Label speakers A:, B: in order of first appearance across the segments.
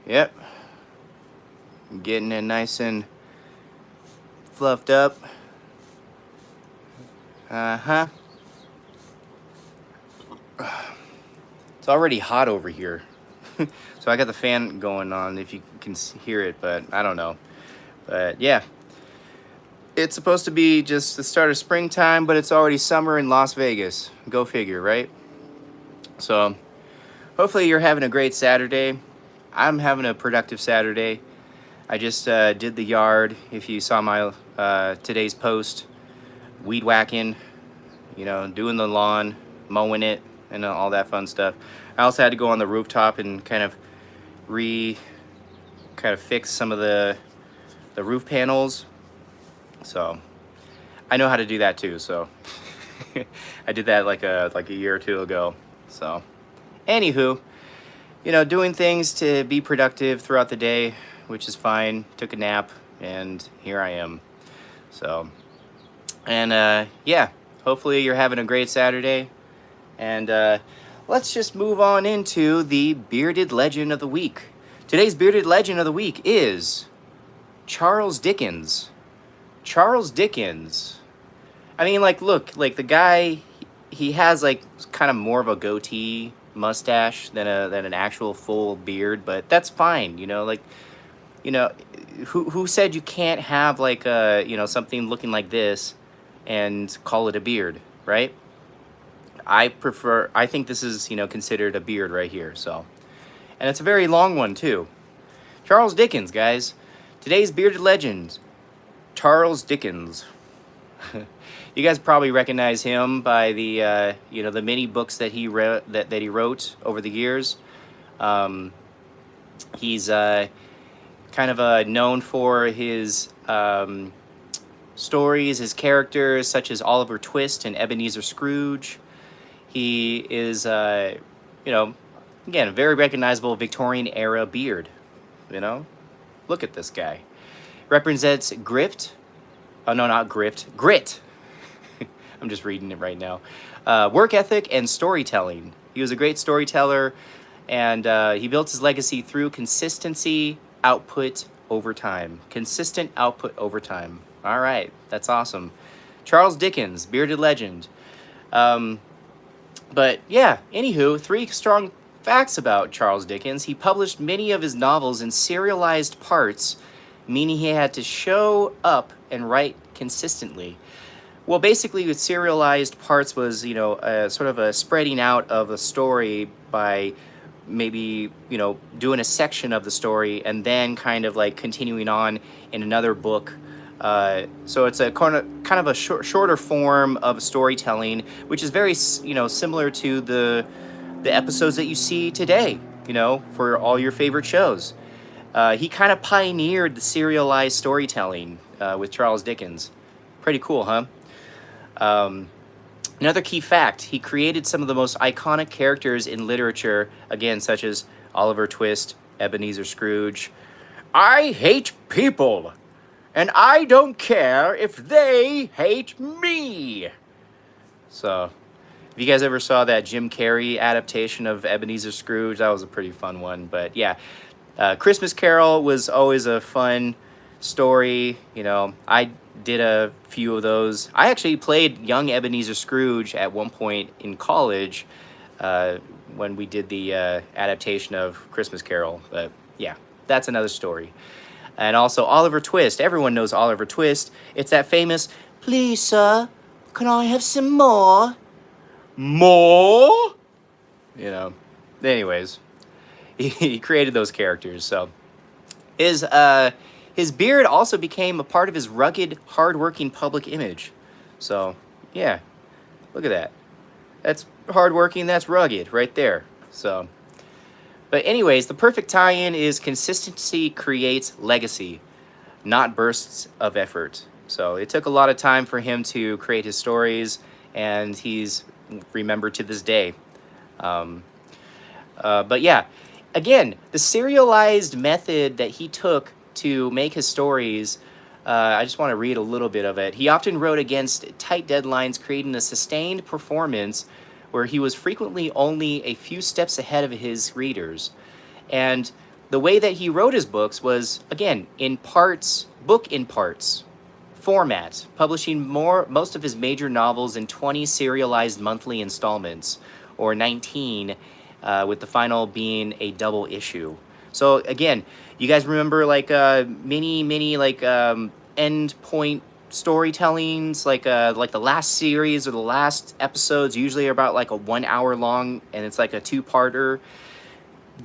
A: Yep. Getting it nice and fluffed up. Uh-huh. It's already hot over here. So I got the fan going on if you can hear it, but I don't know. But yeah. It's supposed to be just the start of springtime, but it's already summer in Las Vegas. Go figure, right? So hopefully you're having a great Saturday. I'm having a productive Saturday. I just did the yard. If you saw my today's post, weed whacking, doing the lawn, mowing it, and all that fun stuff. I also had to go on the rooftop and kind of fix some of the roof panels. So I know how to do that too. So I did that like a year or two ago. So anywho, doing things to be productive throughout the day, which is fine. Took a nap, and here I am. So, and yeah, hopefully you're having a great Saturday. And let's just move on into the Bearded Legend of the Week. Today's Bearded Legend of the Week is Charles Dickens. Charles Dickens. I mean, look, the guy, he has kind of more of a goatee mustache than an actual full beard, but that's fine. Who said you can't have something looking like this and call it a beard, right? I think this is considered a beard right here. So, and it's a very long one too. Charles Dickens, guys. Today's Bearded Legends. Charles Dickens. You guys probably recognize him by the the many books that he wrote that he wrote over the years. He's kind of known for his stories, his characters, such as Oliver Twist and Ebenezer Scrooge. He is, again, a very recognizable Victorian era beard. Look at this guy. Represents grift. Oh, no, not grift. Grit. I'm just reading it right now. Work ethic and storytelling. He was a great storyteller, and he built his legacy through consistency, output over time. Consistent output over time. All right, that's awesome. Charles Dickens, Bearded Legend. But yeah, anywho, 3 strong facts about Charles Dickens. He published many of his novels in serialized parts, meaning he had to show up and write consistently. Well, basically, with serialized parts was, sort of a spreading out of a story by maybe, doing a section of the story and then kind of continuing on in another book. So it's a kind of a shorter form of storytelling, which is very, similar to the episodes that you see today, for all your favorite shows. He kind of pioneered the serialized storytelling with Charles Dickens. Pretty cool, huh? Another key fact, he created some of the most iconic characters in literature, again, such as Oliver Twist, Ebenezer Scrooge. I hate people, and I don't care if they hate me. So, if you guys ever saw that Jim Carrey adaptation of Ebenezer Scrooge, that was a pretty fun one. But yeah, Christmas Carol was always a fun story. I did a few of those. I actually played young Ebenezer Scrooge at one point in college when we did the adaptation of Christmas Carol. But yeah, that's another story. And also Oliver Twist. Everyone knows Oliver Twist. It's that famous, "Please, sir, can I have some more?" More? Anyways, he created those characters. So his beard also became a part of his rugged, hardworking public image. So yeah, look at that. That's hardworking. That's rugged right there. So, but anyways, the perfect tie-in is consistency creates legacy, not bursts of effort. So it took a lot of time for him to create his stories, and he's remembered to this day. But yeah, again, the serialized method that he took to make his stories, I just want to read a little bit of it. He often wrote against tight deadlines, creating a sustained performance where he was frequently only a few steps ahead of his readers. And the way that he wrote his books was, again, in parts, book in parts format, publishing most of his major novels in 20 serialized monthly installments, or 19, with the final being a double issue. So again, you guys remember like mini like end point storytellings, like the last series or the last episodes usually are about like a 1 hour long, and it's like a two-parter.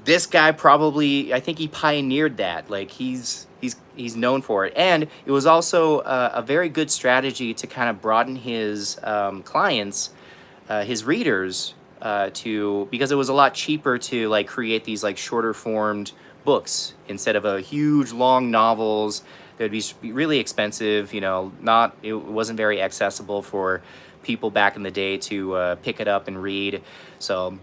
A: This guy probably, I think he pioneered that. Like he's known for it, and it was also a very good strategy to kind of broaden his clients, his readers, to, because it was a lot cheaper to like create these like shorter formed books instead of a huge long novels that would be really expensive. You know, not, it wasn't very accessible for people back in the day to pick it up and read. So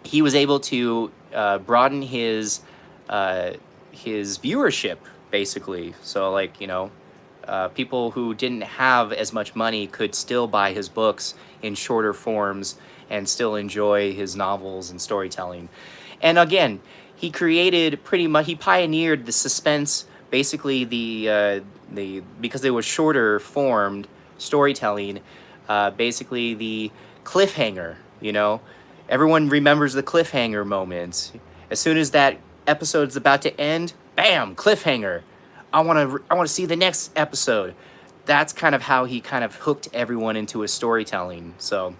A: he was able to broaden his viewership, basically. So like, you know, people who didn't have as much money could still buy his books in shorter forms and still enjoy his novels and storytelling. And again, he created pretty much, he pioneered the suspense, basically the because it was shorter formed storytelling, basically the cliffhanger, you know. Everyone remembers the cliffhanger moments. As soon as that episode's about to end, bam, cliffhanger. I want to see the next episode. That's kind of how he kind of hooked everyone into his storytelling. So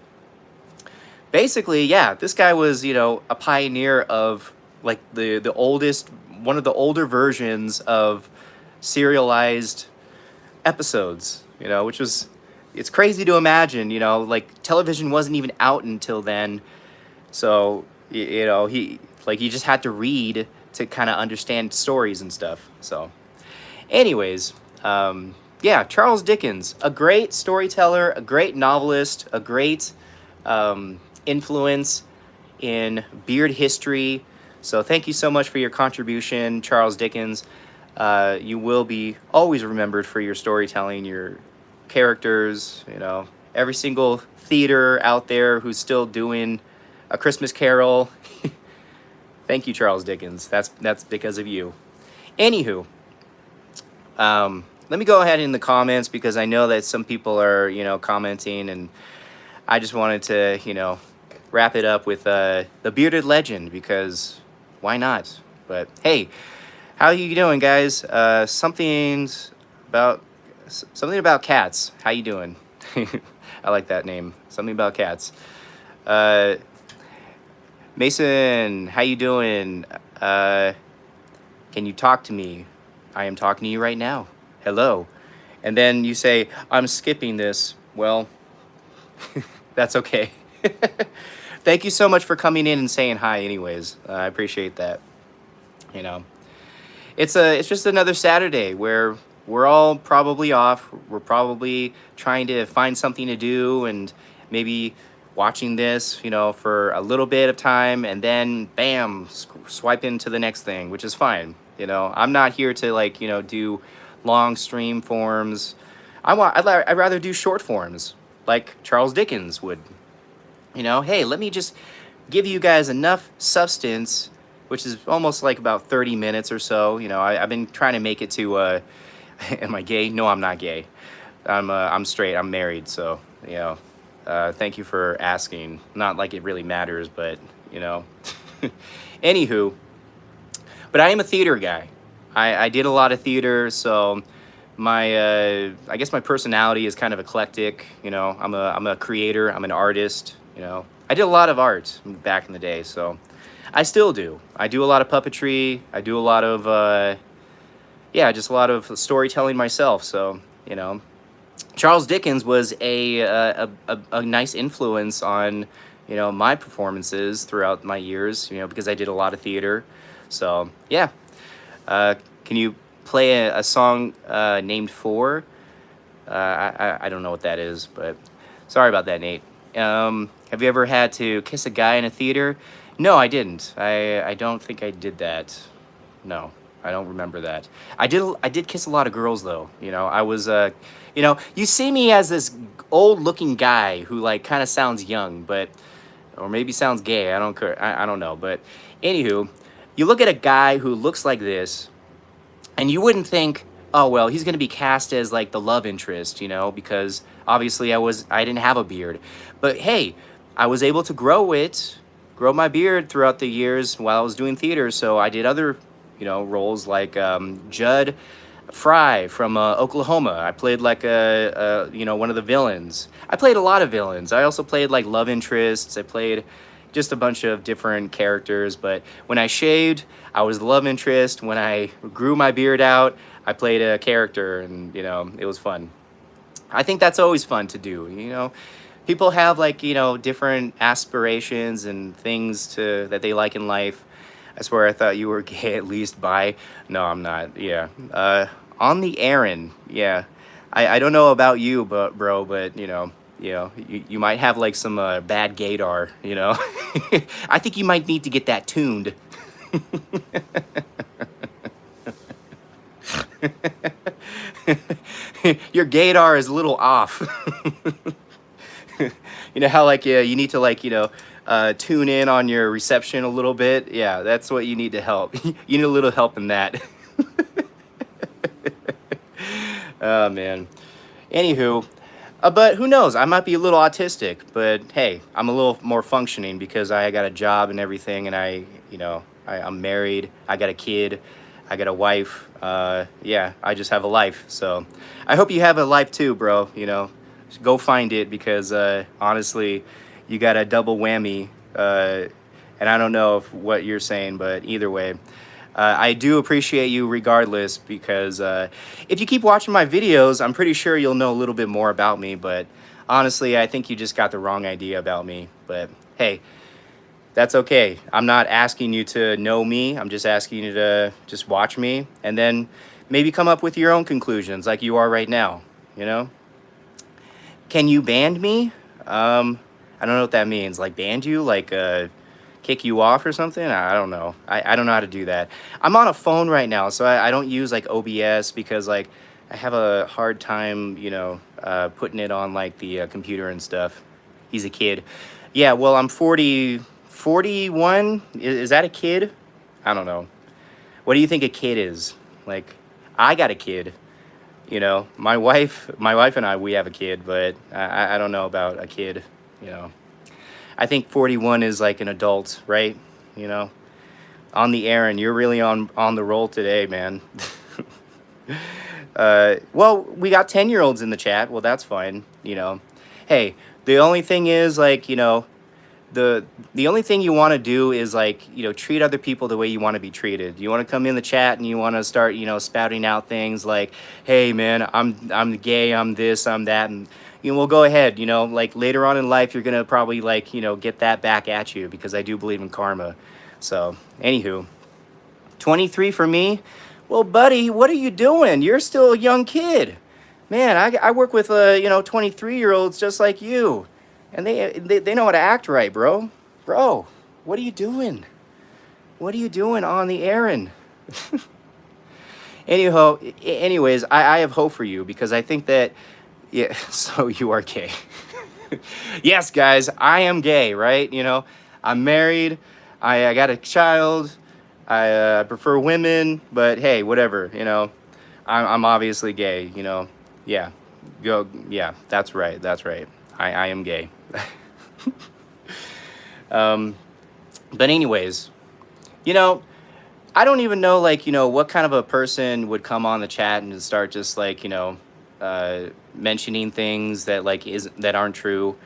A: basically, yeah, this guy was, you know, a pioneer of like the oldest, one of the older versions of serialized episodes, you know, which was, it's crazy to imagine, you know, like television wasn't even out until then. So, you know, he just had to read to kind of understand stories and stuff. So anyways, yeah, Charles Dickens, a great storyteller, a great novelist, a great influence in beard history. So thank you so much for your contribution, Charles Dickens. You will be always remembered for your storytelling, your characters, you know, every single theater out there who's still doing A Christmas Carol. Thank you, Charles Dickens. That's because of you. Anywho, let me go ahead in the comments, because I know that some people are, you know, commenting, and I just wanted to, you know, wrap it up with the bearded legend, because why not? But hey, how are you doing, guys? Something about cats. How you doing? I like that name. Something about cats. Mason, how you doing? Can you talk to me? I am talking to you right now. Hello. And then you say, I'm skipping this. Well, that's okay. Thank you so much for coming in and saying hi anyways. I appreciate that. You know, it's just another Saturday where we're all probably off. We're probably trying to find something to do, and maybe watching this, you know, for a little bit of time, and then bam, swipe into the next thing, which is fine. You know, I'm not here to, like, you know, do long stream forms. I'd rather do short forms like Charles Dickens would. You know, hey, let me just give you guys enough substance, which is almost like about 30 minutes or so. You know, I've been trying to make it to am I gay? No, I'm not gay. I'm straight. I'm married, so, you know, thank you for asking. Not like it really matters, but, you know. Anywho, but I am a theater guy. I did a lot of theater, so my I guess my personality is kind of eclectic. You know, I'm a creator. I'm an artist. You know, I did a lot of art back in the day, so I still do. I do a lot of puppetry. I do a lot of yeah, just a lot of storytelling myself. So, you know, Charles Dickens was a nice influence on, you know, my performances throughout my years, you know, because I did a lot of theater. So, yeah. Can you play a song named For? I don't know what that is, but sorry about that, Nate. Have you ever had to kiss a guy in a theater? No, I didn't. I don't think I did that. No. I don't remember that. I did kiss a lot of girls, though. You know, I was you know, you see me as this old-looking guy who, like, kind of sounds young, but, or maybe sounds gay. I don't care. I don't know. But anywho, You look at a guy who looks like this, and you wouldn't think, oh well, he's going to be cast as like the love interest, you know, because obviously I didn't have a beard. But hey, I was able to grow my beard throughout the years while I was doing theater. So I did other, you know, roles like Judd Fry from Oklahoma. I played like you know, one of the villains. I played a lot of villains. I also played like love interests. I played just a bunch of different characters. But when I shaved, I was the love interest. When I grew my beard out, I played a character, and you know, it was fun. I think that's always fun to do. You know, people have like, you know, different aspirations and things that they like in life. I swear I thought you were gay at least by. No, I'm not. Yeah. On the Aaron. Yeah. I don't know about you, but bro, but you might have like some bad gaydar, you know. I think you might need to get that tuned. Your gaydar is a little off. You know how like you need to like, you know, tune in on your reception a little bit. Yeah, that's what you need to help. You need a little help in that. Oh man. Anywho, but who knows? I might be a little autistic, but hey, I'm a little more functioning because I got a job and everything, and I'm married. I got a kid. I got a wife. Yeah, I just have a life. So I hope you have a life too, bro. You know, go find it because honestly, you got a double whammy. And I don't know what you're saying, but either way, I do appreciate you regardless because if you keep watching my videos, I'm pretty sure you'll know a little bit more about me. But honestly, I think you just got the wrong idea about me. But hey, that's okay. I'm not asking you to know me. I'm just asking you to just watch me and then maybe come up with your own conclusions like you are right now, you know? Can you ban me? I don't know what that means. Like ban you? Like kick you off or something? I don't know. I don't know how to do that. I'm on a phone right now, so I don't use like OBS because like I have a hard time, you know, putting it on like the computer and stuff. He's a kid. Yeah, well, I'm 41. Is that a kid? I don't know. What do you think a kid is? Like, I got a kid. You know, my wife and I, we have a kid, but I don't know about a kid, you know. I think 41 is like an adult, right? You know, on the Aaron, you're really on the roll today, man. Well, we got 10-year-olds in the chat. Well, that's fine, you know. Hey, the only thing is like, you know, the only thing you want to do is like, you know, treat other people the way you want to be treated. You want to come in the chat and you want to start, you know, spouting out things like, hey man, I'm gay, I'm this, I'm that, and you know, we'll go ahead, you know, like later on in life you're gonna probably like, you know, get that back at you because I do believe in karma. So anywho, 23 for me. Well, buddy, what are you doing? You're still a young kid, man. I work with you know, 23-year-olds just like you. And they know how to act right, bro. Bro, what are you doing? What are you doing on the Aaron? Anyways, I have hope for you because I think that, yeah, so you are gay. Yes, guys, I am gay, right? You know, I'm married. I got a child. I prefer women, but hey, whatever, you know. I'm obviously gay, you know. Yeah, yeah, that's right, that's right. I am gay. But anyways, you know, I don't even know, like, you know, what kind of a person would come on the chat and start just like, you know, mentioning things that like that aren't true.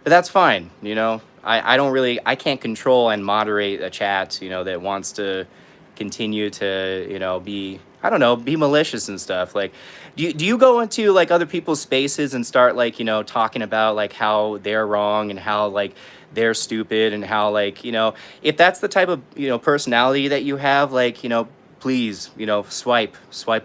A: But that's fine, you know. I can't control and moderate a chat, you know, that wants to continue to, you know, be, I don't know, be malicious and stuff. Like, do you go into like other people's spaces and start like, you know, talking about like how they're wrong and how like they're stupid and how like, you know, if that's the type of, you know, personality that you have, like, you know, please, you know, swipe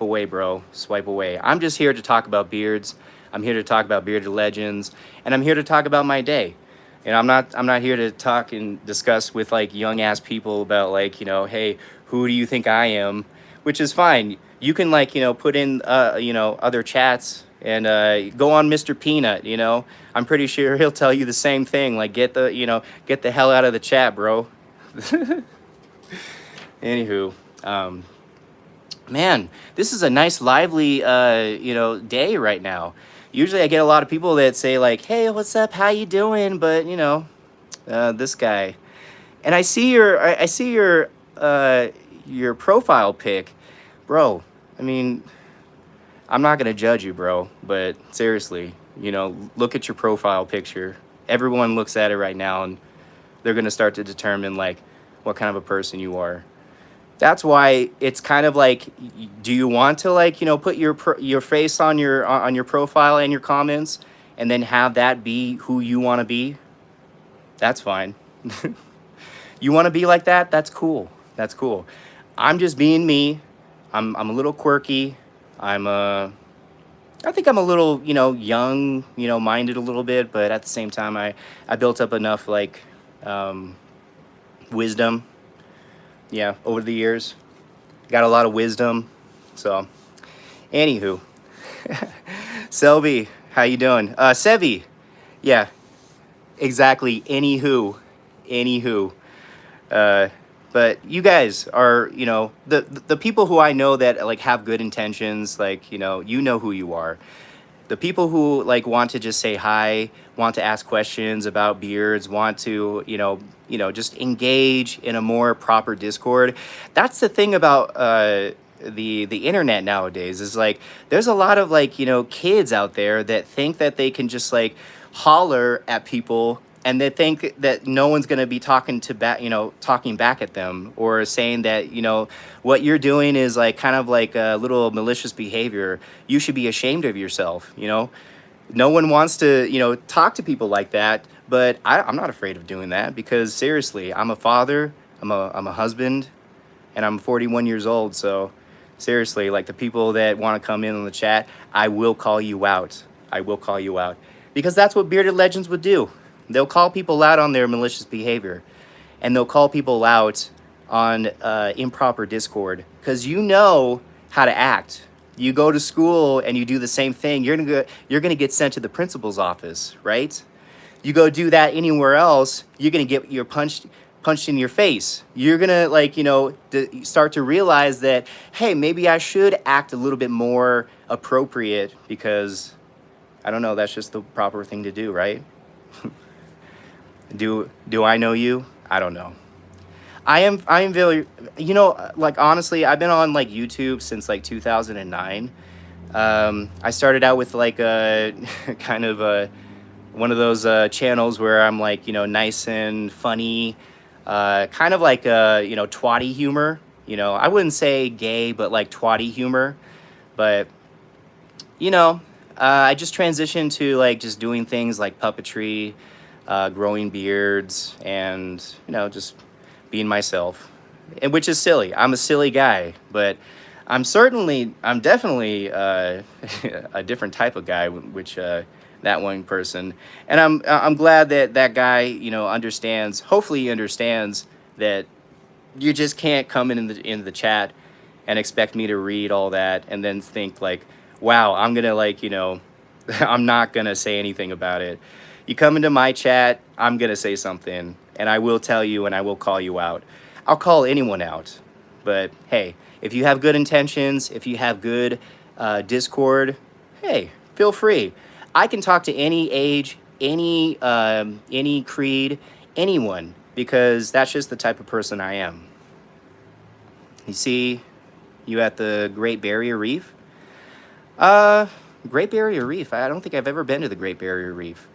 A: away, bro, swipe away. I'm just here to talk about beards. I'm here to talk about bearded legends, and I'm here to talk about my day. And I'm not here to talk and discuss with like young ass people about like, you know, hey, who do you think I am? Which is fine. You can like, you know, put in you know, other chats and go on Mr. Peanut, you know. I'm pretty sure he'll tell you the same thing. Like get the hell out of the chat, bro. Anywho, um, man, this is a nice, lively, day right now. Usually, I get a lot of people that say like, "Hey, what's up? How you doing?" But this guy, and I see your profile pic, bro. I mean, I'm not gonna judge you, bro, but seriously, look at your profile picture. Everyone looks at it right now, and they're gonna start to determine like what kind of a person you are. That's why it's kind of like, do you want to like put your face on your profile and your comments, and then have that be who you want to be? That's fine. You want to be like that? That's cool. That's cool. I'm just being me. I'm a little quirky. I think I'm a little, young, minded a little bit, but at the same time, I built up enough like um, wisdom, yeah, over the years. Got a lot of wisdom. So, anywho, Selby, how you doing? Sevi, yeah, exactly. Anywho. Uh, but you guys are, the people who I know that like have good intentions, like who you are. The people who like want to just say hi, want to ask questions about beards, want to just engage in a more proper discord. That's the thing about the internet nowadays, is like there's a lot of like kids out there that think that they can just like holler at people, and they think that no one's going to be talking back at them, or saying that what you're doing is like kind of like a little malicious behavior. You should be ashamed of yourself. No one wants to talk to people like that, but I'm not afraid of doing that, because seriously, I'm a father, I'm a husband, and I'm 41 years old. So seriously, like the people that want to come in on the chat, I will call you out. I will call you out, because that's what Bearded Legends would do. They'll call people out on their malicious behavior, and they'll call people out on improper discord, because you know how to act. You go to school and you do the same thing. You're gonna get sent to the principal's office, right? You go do that anywhere else, you're gonna get your punched in your face. You're gonna like start to realize that, hey, maybe I should act a little bit more appropriate, because I don't know, that's just the proper thing to do, right? Do I know you? I don't know. I am very, like honestly, I've been on like YouTube since like 2009. I started out with like a kind of a one of those channels where I'm like nice and funny, kind of like twatty humor. I wouldn't say gay, but like twatty humor. But I just transitioned to like just doing things like puppetry, growing beards, and just being myself, and which is silly. I'm a silly guy, but I'm definitely a different type of guy, which that one person, and I'm glad that that guy understands. Hopefully, he understands that you just can't come in the chat and expect me to read all that and then think like, wow, I'm gonna like I'm not gonna say anything about it. You come into my chat, I'm gonna say something, and I will tell you, and I will call you out. I'll call anyone out. But hey, if you have good intentions, if you have good discord, hey, feel free. I can talk to any age, any creed, anyone, because that's just the type of person I am. You see, you at the Great Barrier Reef? Great Barrier Reef. I don't think I've ever been to the Great Barrier Reef.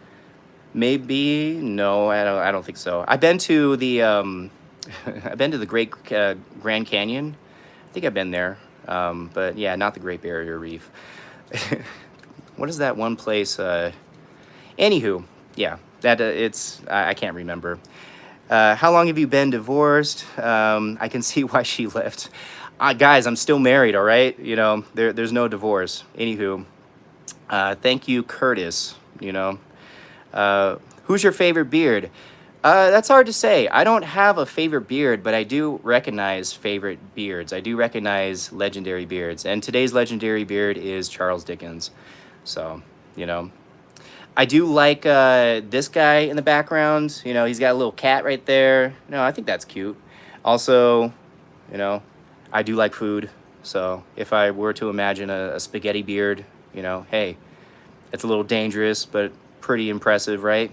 A: Maybe no, I don't think so. I've been to the I've been to the Great Grand Canyon. I think I've been there, but yeah, not the Great Barrier Reef. What is that one place? Anywho, yeah, that it's I can't remember. How long have you been divorced? I can see why she left. Guys, I'm still married. All right, there's no divorce. Anywho, thank you, Curtis. Who's your favorite beard? That's hard to say. I don't have a favorite beard, but I do recognize favorite beards. I do recognize legendary beards. And today's legendary beard is Charles Dickens. So, I do like this guy in the background. He's got a little cat right there. I think that's cute. Also, You know, I do like food, so if I were to imagine a spaghetti beard, hey, it's a little dangerous, but pretty impressive, right?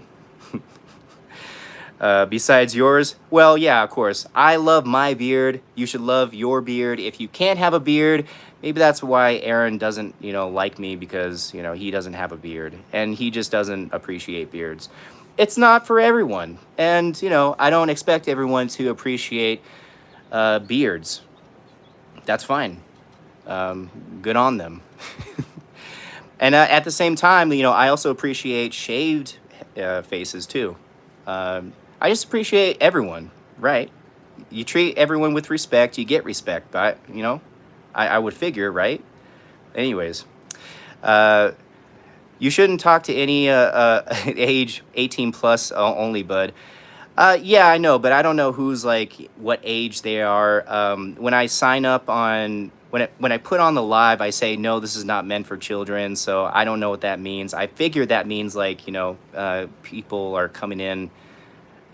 A: Besides yours, well, yeah, of course. I love my beard. You should love your beard. If you can't have a beard, maybe that's why Aaron doesn't, like me because, he doesn't have a beard and he just doesn't appreciate beards. It's not for everyone. And, I don't expect everyone to appreciate beards. That's fine. Good on them. And at the same time, I also appreciate shaved faces too. I just appreciate everyone, right? You treat everyone with respect, you get respect, but I would figure, right? Anyways, uh, you shouldn't talk to any age 18 plus only, bud. Yeah, I know, but I don't know who's like what age they are. When I sign up on when I put on the live, I say no, this is not meant for children. So I don't know what that means. I figure that means like people are coming in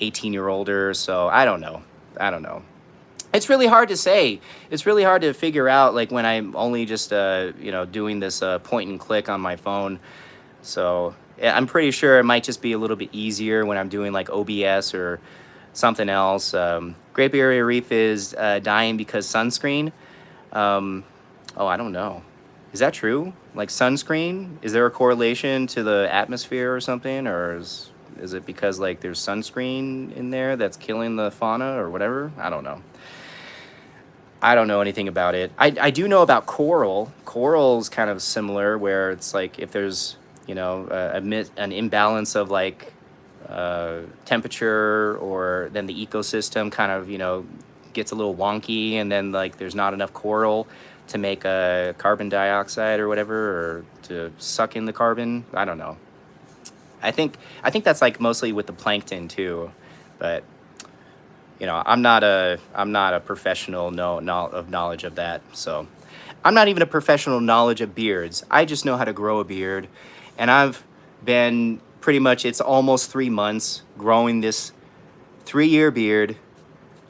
A: 18 year older. So I don't know. I don't know. It's really hard to say. It's really hard to figure out like when I'm only just doing this point and click on my phone. So yeah, I'm pretty sure it might just be a little bit easier when I'm doing like OBS or something else. Great Barrier Reef is dying because sunscreen. Um, oh, I don't know. Is that true? Like sunscreen? Is there a correlation to the atmosphere or something, or is it because like there's sunscreen in there that's killing the fauna or whatever? I don't know. I don't know anything about it. I do know about coral. Coral's kind of similar, where it's like if there's an imbalance of like temperature, or then the ecosystem kind of gets a little wonky, and then like there's not enough coral to make a carbon dioxide or whatever, or to suck in the carbon. I don't know. I think that's like mostly with the plankton too, but I'm not a professional of knowledge of that. So I'm not even a professional knowledge of beards. I just know how to grow a beard, and I've been pretty much, it's almost 3 months growing this 3-year beard.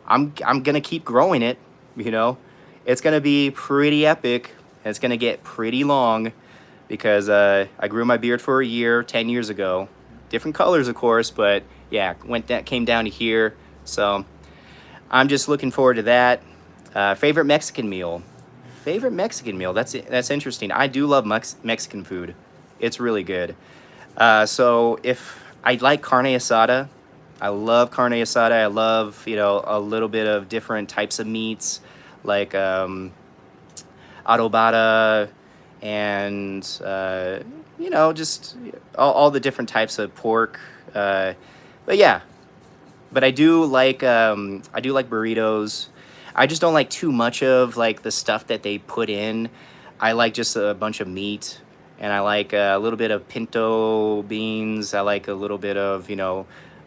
A: I'm gonna keep growing it. You know, it's gonna be pretty epic. And it's gonna get pretty long because I grew my beard for a year 10 years ago. Different colors, of course, but yeah, came down to here. So I'm just looking forward to that. Favorite Mexican meal. Favorite Mexican meal. That's interesting. I do love Mexican food. It's really good. So if I like carne asada, I love carne asada. I love a little bit of different types of meats like adobada and just all the different types of pork. But yeah, but I do like burritos. I just don't like too much of like the stuff that they put in. I like just a bunch of meat, and I like a little bit of pinto beans. I like a little bit of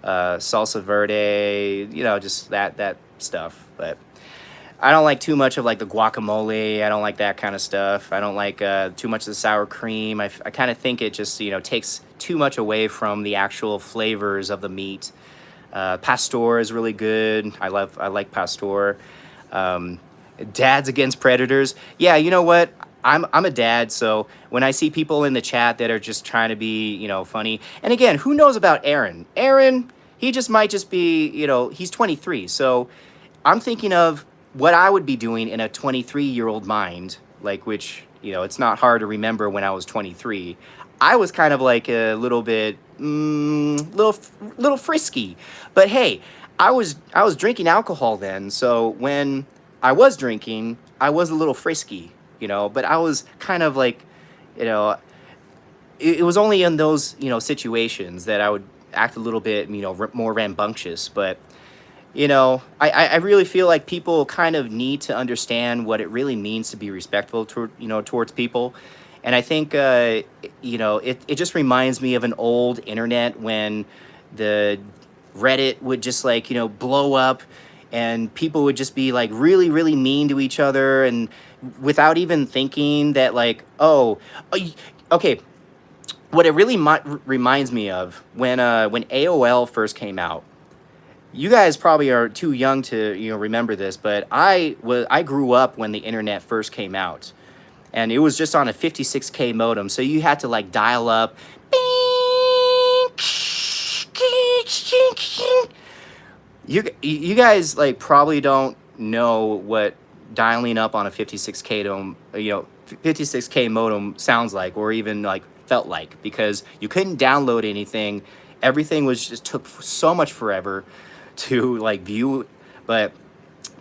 A: salsa verde. Just that stuff. But I don't like too much of like the guacamole. I don't like that kind of stuff. I don't like too much of the sour cream. I kind of think it just takes too much away from the actual flavors of the meat. Pastor is really good. I like pastor. Um, Dads against predators. Yeah, you know what? I'm a dad, so when I see people in the chat that are just trying to be funny, and again, who knows about Aaron? Aaron, he just might just be he's 23, so I'm thinking of what I would be doing in a 23-year-old mind, like which it's not hard to remember when I was 23. I was kind of like a little bit, little frisky, but hey, I was drinking alcohol then, so when I was drinking, I was a little frisky, but I was kind of like, you know, it was only in those situations that I would act a little bit more rambunctious, but I really feel like people kind of need to understand what it really means to be respectful towards people. And I think it just reminds me of an old internet when the Reddit would just like blow up, and people would just be like really really mean to each other, and without even thinking that like, okay, what it really reminds me of when AOL first came out. You guys probably are too young to remember this, but I grew up when the internet first came out, and it was just on a 56K modem, so you had to like dial up. You guys like probably don't know what dialing up on a 56K modem, 56K modem sounds like, or even like felt like, because you couldn't download anything. Everything was just took so much forever to like view. But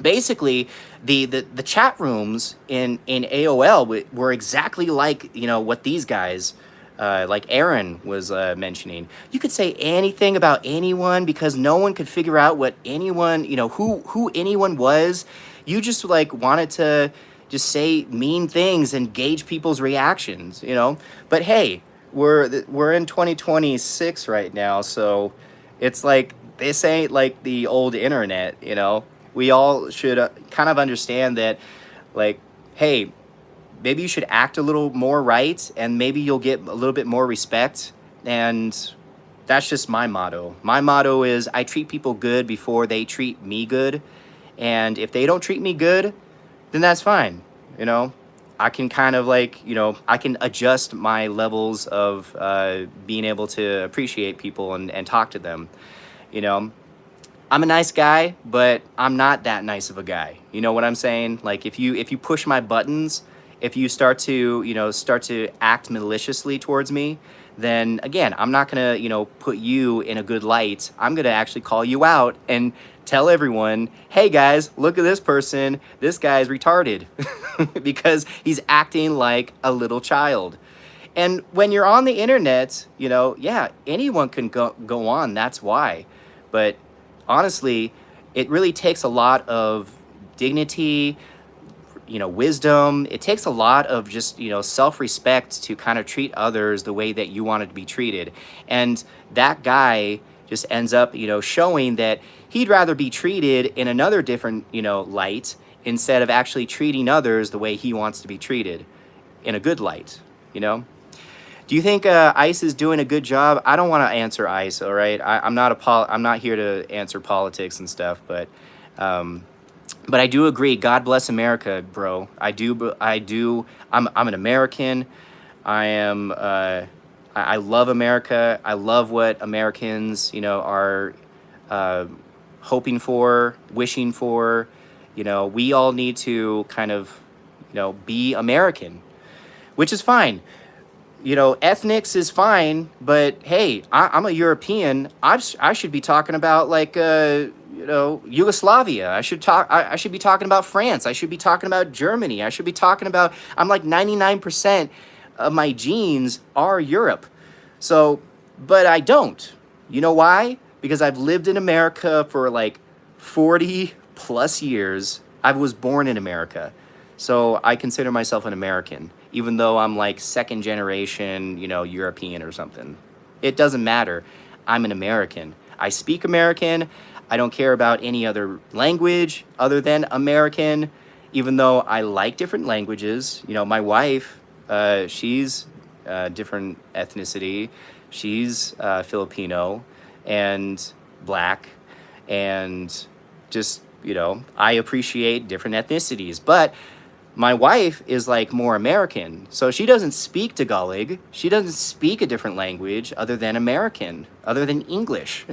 A: basically, the chat rooms in AOL were exactly like what these guys like Aaron was mentioning. You could say anything about anyone because no one could figure out what anyone, who anyone was. You just like wanted to just say mean things and gauge people's reactions. But hey, we're in 2026 right now, so it's like this ain't like the old internet. We all should kind of understand that, like, hey, maybe you should act a little more right, and maybe you'll get a little bit more respect. And that's just my motto. My motto is I treat people good before they treat me good. And if they don't treat me good, then that's fine. I can kind of like, I can adjust my levels of being able to appreciate people and talk to them. I'm a nice guy, but I'm not that nice of a guy. You know what I'm saying? Like if you push my buttons, if you start to act maliciously towards me, then again, I'm not gonna, put you in a good light. I'm gonna actually call you out and tell everyone, hey guys, look at this person. This guy's retarded because he's acting like a little child. And when you're on the internet, yeah, anyone can go on. That's why. But honestly, it really takes a lot of dignity, wisdom. It takes a lot of just, self-respect to kind of treat others the way that you wanted to be treated. And that guy just ends up, showing that he'd rather be treated in another different, light instead of actually treating others the way he wants to be treated in a good light. Do you think ICE is doing a good job? I don't want to answer ICE, all right? I'm not here to answer politics and stuff, but I do agree. God bless America, bro. I do. I'm an American. I am. I love America. I love what Americans, are hoping for, wishing for. We all need to kind of, be American, which is fine. Ethnics is fine, but hey, I'm a European. I should be talking about like Yugoslavia. I should be talking about France. I should be talking about Germany. I should be talking about. I'm like 99% of my genes are Europe. So, but I don't. You know why? Because I've lived in America for like 40 plus years. I was born in America. So I consider myself an American, even though I'm like second generation, European or something. It doesn't matter. I'm an American. I speak American. I don't care about any other language other than American, even though I like different languages. My wife, she's different ethnicity. She's Filipino and black, and just, I appreciate different ethnicities. But my wife is like more American, so she doesn't speak Tagalog. She doesn't speak a different language other than American, other than English,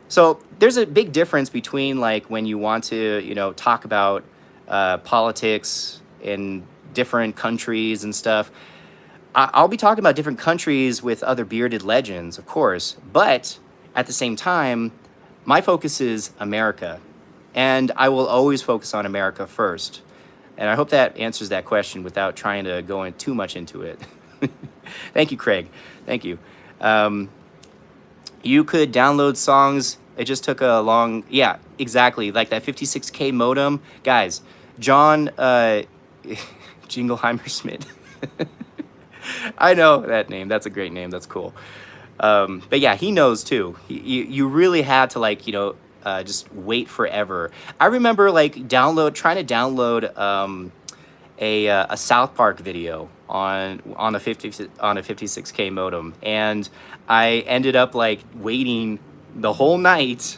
A: So there's a big difference between like when you want to, talk about politics in different countries and stuff. I'll be talking about different countries with other bearded legends, of course, but at the same time, my focus is America, and I will always focus on America first. And I hope that answers that question without trying to go in too much into it. Thank you, Craig. Thank you. You could download songs. It just took a long, yeah, exactly. Like that 56K modem. Guys, John Jingleheimer Schmidt. I know that name. That's a great name. That's cool. But yeah, he knows too. You really had to like, just wait forever. I remember like trying to download a South Park video on a 56K modem, and I ended up like waiting the whole night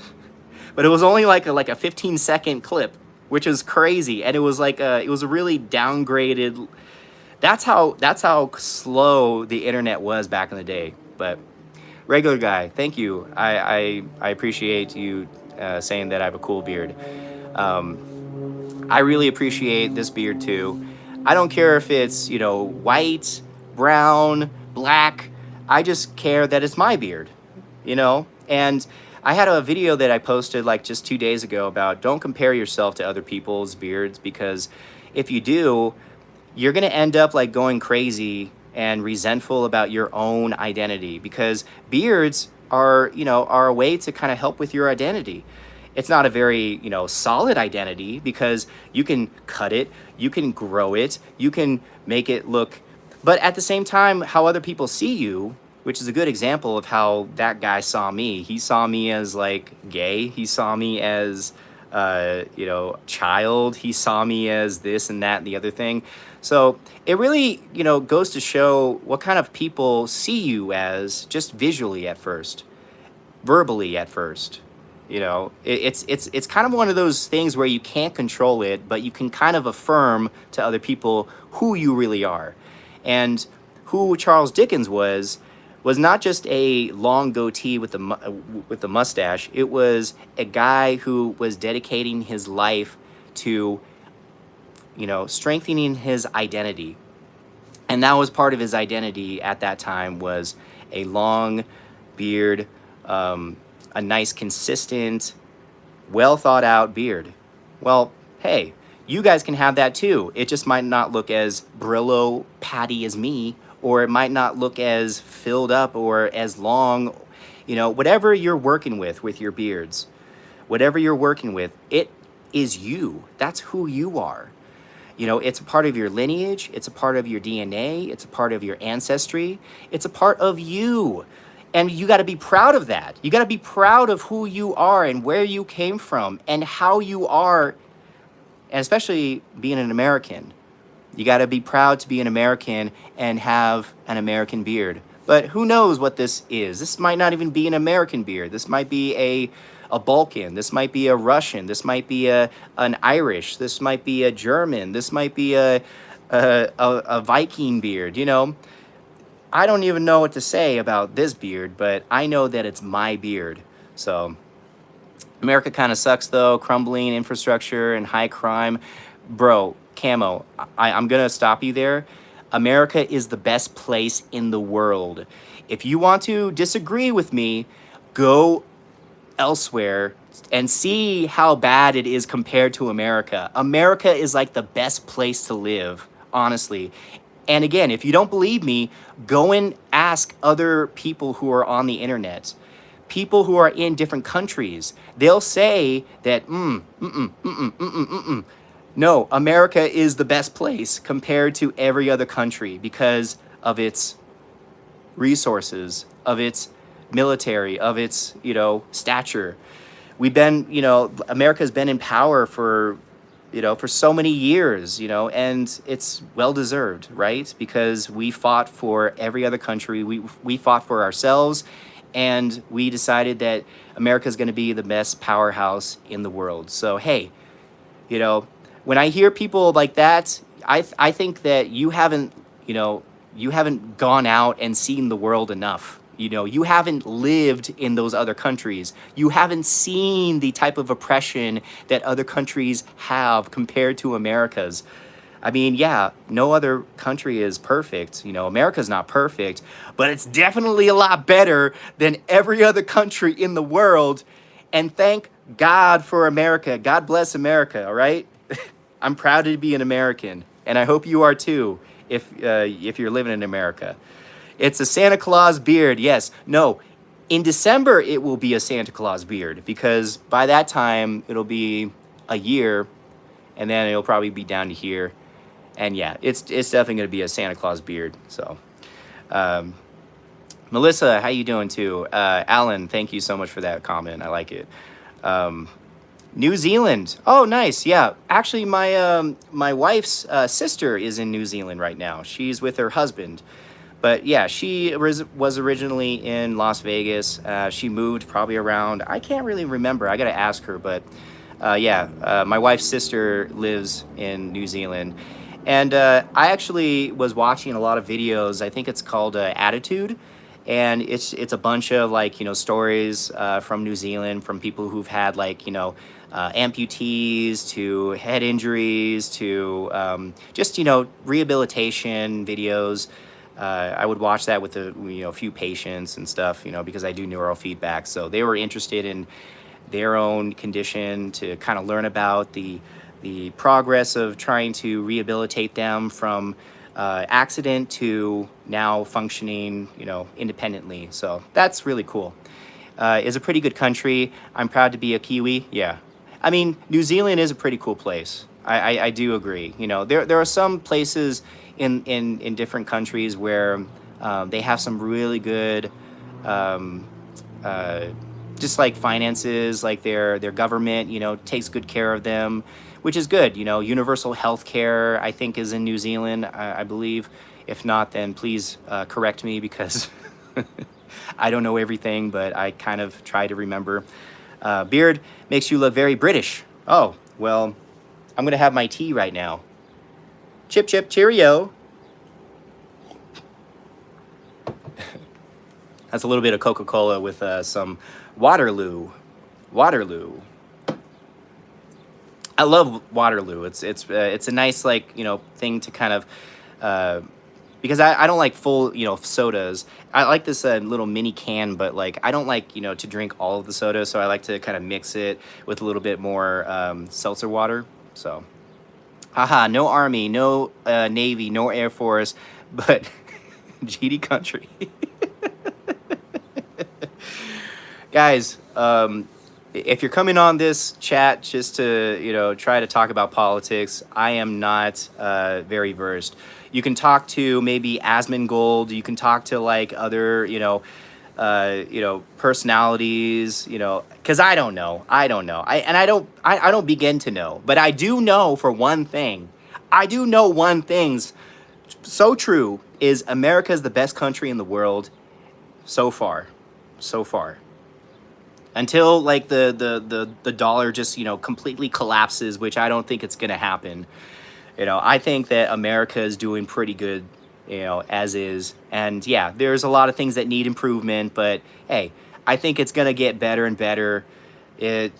A: but it was only like a 15-second clip, which is crazy, and it was it was a really downgraded. That's how slow the internet was back in the day. But regular guy, thank you. I appreciate you saying that I have a cool beard. I really appreciate this beard too. I don't care if it's, white, brown, black. I just care that it's my beard, And I had a video that I posted like just 2 days ago about don't compare yourself to other people's beards, because if you do, you're going to end up like going crazy and resentful about your own identity, because beards are a way to kind of help with your identity. It's not a very, solid identity, because you can cut it, you can grow it, you can make it look, but at the same time, how other people see you, which is a good example of how that guy saw me. He saw me as like gay. He saw me as, child. He saw me as this and that and the other thing. So it really, goes to show what kind of people see you as, just visually at first, verbally at first. It's kind of one of those things where you can't control it, but you can kind of affirm to other people who you really are. And who Charles Dickens was not just a long goatee with the mustache. It was a guy who was dedicating his life to, strengthening his identity. And that was part of his identity at that time, was a long beard, a nice, consistent, well thought out beard. Well, hey, you guys can have that too. It just might not look as Brillo patty as me, or it might not look as filled up or as long, whatever you're working with your beards, whatever you're working with, it is you. That's who you are. It's a part of your lineage. It's a part of your DNA. It's a part of your ancestry. It's a part of you. And you got to be proud of that. You got to be proud of who you are and where you came from and how you are, and especially being an American. You got to be proud to be an American and have an American beard. But who knows what this is? This might not even be an American beard. This might be a Balkan. This might be a Russian. This might be an Irish. This might be a German. This might be a Viking beard. I don't even know what to say about this beard, but I know that it's my beard. So America kind of sucks though. Crumbling infrastructure and high crime. Bro, Camo, I'm going to stop you there. America is the best place in the world. If you want to disagree with me, go elsewhere and see how bad it is compared to America. America is like the best place to live, honestly. And again, if you don't believe me, go and ask other people who are on the internet, people who are in different countries. They'll say that, no, America is the best place compared to every other country because of its resources, of its military, of its, stature. America's been in power for so many years, and it's well-deserved, right? Because we fought for every other country. We fought for ourselves, and we decided that America's going to be the best powerhouse in the world. So, hey, when I hear people like that, I think that you haven't gone out and seen the world enough. You haven't lived in those other countries. You haven't seen the type of oppression that other countries have compared to America's. I mean, yeah, no other country is perfect. America's not perfect, but it's definitely a lot better than every other country in the world. And thank God for America. God bless America, all right? I'm proud to be an American, and I hope you are too, if you're living in America. It's a Santa Claus beard, yes. No, in December it will be a Santa Claus beard, because by that time it'll be a year, and then it'll probably be down to here. And yeah, it's definitely going to be a Santa Claus beard. So, Melissa, how you doing too? Alan, thank you so much for that comment. I like it. New Zealand. Oh, nice. Yeah, actually, my wife's sister is in New Zealand right now. She's with her husband. But yeah, she was originally in Las Vegas. She moved probably around, I can't really remember. I got to ask her. But yeah, my wife's sister lives in New Zealand. And I actually was watching a lot of videos. I think it's called Attitude. And it's a bunch of like, stories from New Zealand, from people who've had like, amputees to head injuries to just, rehabilitation videos. I would watch that with a few patients and stuff, because I do neurofeedback. So they were interested in their own condition to kind of learn about the progress of trying to rehabilitate them from accident to now functioning, independently. So that's really cool. It's a pretty good country. I'm proud to be a Kiwi. Yeah. I mean, New Zealand is a pretty cool place. I do agree. There are some places in different countries where they have some really good um, uh, just like finances, like their government, takes good care of them, which is good. Universal health care, I think, is in New Zealand, I believe. If not, then please correct me because I don't know everything, but I kind of try to remember. Beard makes you look very British. Oh, well, I'm going to have my tea right now. Chip, chip, cheerio. That's a little bit of Coca-Cola with some Waterloo. Waterloo. I love Waterloo. It's a nice like thing to kind of because I don't like full sodas. I like this little mini can, but like I don't like to drink all of the soda, so I like to kind of mix it with a little bit more seltzer water. So, haha, no army, no navy, no air force, but GD country. Guys, if you're coming on this chat just to try to talk about politics, I am not very versed. You can talk to maybe Asmongold. You can talk to like other personalities. Because I don't know. I don't know. I don't begin to know. But I do know for one thing. I do know one thing's so true is America is the best country in the world so far. So far. Until like the dollar just completely collapses, which I don't think it's gonna happen. I think that America is doing pretty good, as is. And yeah, there's a lot of things that need improvement, but hey, I think it's gonna get better and better.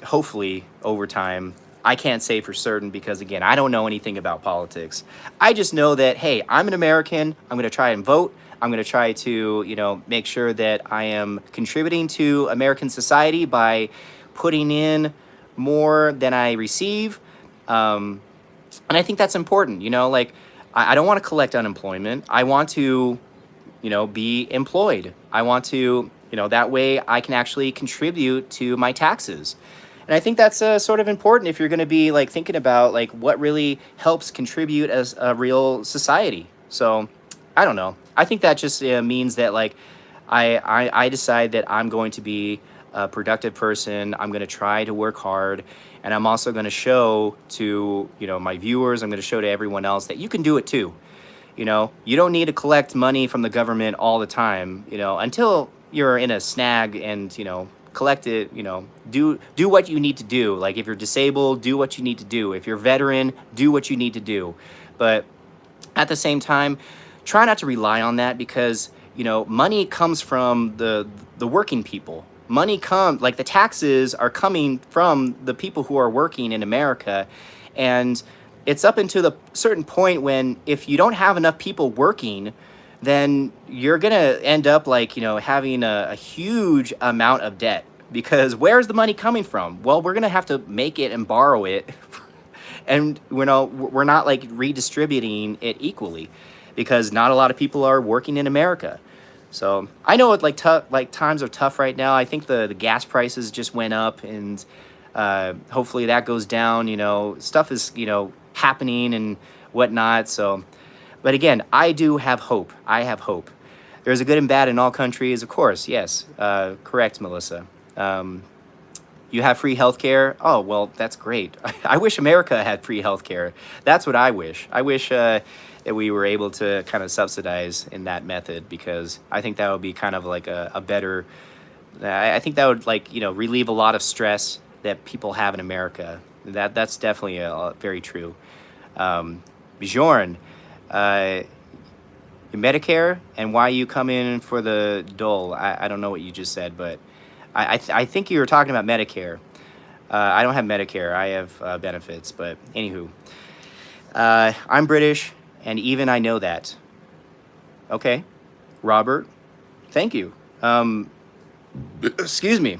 A: Hopefully over time. I can't say for certain because again, I don't know anything about politics. I just know that hey, I'm an American. I'm gonna try and vote. I'm going to try to, make sure that I am contributing to American society by putting in more than I receive. And I think that's important, like I don't want to collect unemployment. I want to, be employed. I want to, that way I can actually contribute to my taxes. And I think that's sort of important if you're going to be like thinking about like what really helps contribute as a real society. So I don't know. I think that just means that like I decide that I'm going to be a productive person. I'm going to try to work hard, and I'm also going to show to my viewers. I'm going to show to everyone else that you can do it too. You don't need to collect money from the government all the time. Until you're in a snag and collect it. Do what you need to do. Like if you're disabled, do what you need to do. If you're a veteran, do what you need to do. But at the same time, try not to rely on that because money comes from the working people. Money like the taxes are coming from the people who are working in America, and it's up until the certain point when if you don't have enough people working, then you're gonna end up like having a huge amount of debt because where's the money coming from? Well, we're gonna have to make it and borrow it, and we're not like redistributing it equally. Because not a lot of people are working in America. So I know like times are tough right now. I think the gas prices just went up and hopefully that goes down. Stuff is, happening and whatnot. So, but again, I do have hope. I have hope. There's a good and bad in all countries, of course. Yes, correct, Melissa. You have free healthcare? Oh, well, that's great. I wish America had free healthcare. That's what I wish. I wish that we were able to kind of subsidize in that method, because I think that would be kind of like a better. I think that would, like, relieve a lot of stress that people have in America. That's definitely very true. Bjorn, uh, Medicare, and why you come in for the dole. I don't know what you just said, but I think you were talking about Medicare. I don't have Medicare. I have benefits, but anywho, I'm British, and even I know that. Okay, Robert, thank you. Excuse me.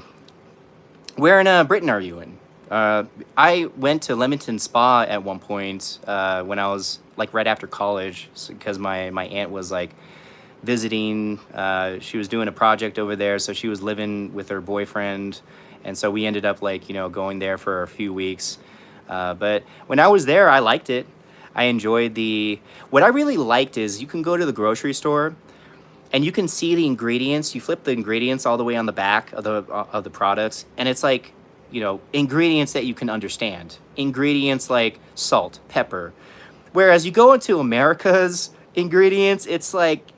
A: Where in Britain are you in? I went to Leamington Spa at one point when I was like right after college, because my aunt was like visiting. She was doing a project over there, so she was living with her boyfriend, and so we ended up like going there for a few weeks. But when I was there, I liked it. I enjoyed the. What I really liked is you can go to the grocery store and you can see the ingredients. You flip the ingredients all the way on the back of the products, and it's like, ingredients that you can understand. Ingredients like salt, pepper. Whereas you go into America's ingredients, it's like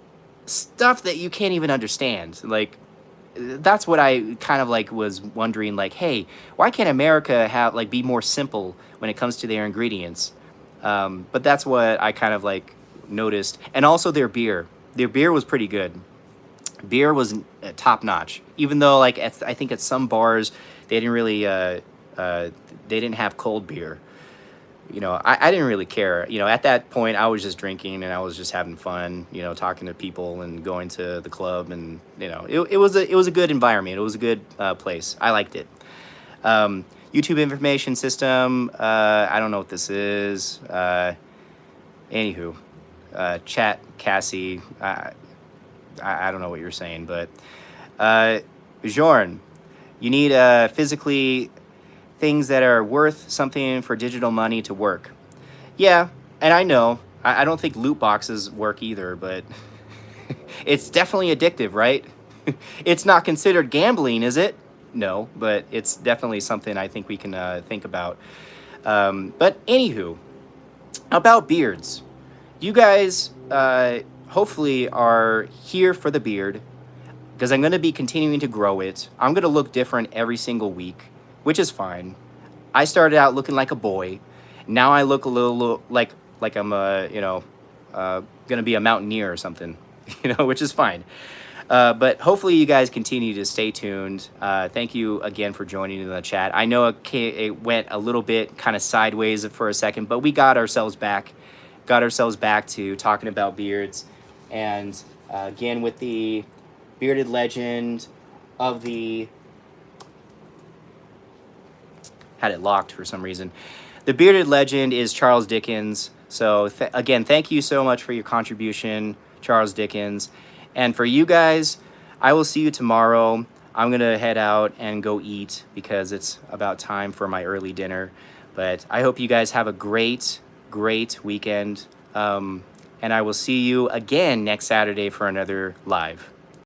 A: stuff that you can't even understand. Like, that's what I kind of like was wondering, like, hey, why can't America have like be more simple when it comes to their ingredients? But that's what I kind of like noticed. And also their beer. Their beer was pretty good. Beer was top notch. Even though like I think at some bars they didn't really they didn't have cold beer. I didn't really care. At that point I was just drinking and I was just having fun. Talking to people and going to the club, and it was a good environment. It was a good place. I liked it. YouTube information system. I don't know what this is. Anywho, chat Cassie. I don't know what you're saying, but Bjorn, you need physically things that are worth something for digital money to work. Yeah, and I know. I don't think loot boxes work either, but it's definitely addictive, right? It's not considered gambling, is it? No, but it's definitely something I think we can think about. But anywho, about beards. You guys hopefully are here for the beard, because I'm going to be continuing to grow it. I'm going to look different every single week, which is fine. I started out looking like a boy. Now I look a little like I'm going to be a mountaineer or something, which is fine. But hopefully you guys continue to stay tuned. Thank you again for joining in the chat. I know it went a little bit kind of sideways for a second, but we got ourselves back to talking about beards. And again, with the bearded legend of the... had it locked for some reason. The bearded legend is Charles Dickens. So again, thank you so much for your contribution, Charles Dickens. And for you guys, I will see you tomorrow. I'm going to head out and go eat because it's about time for my early dinner. But I hope you guys have a great weekend. And I will see you again next Saturday for another live.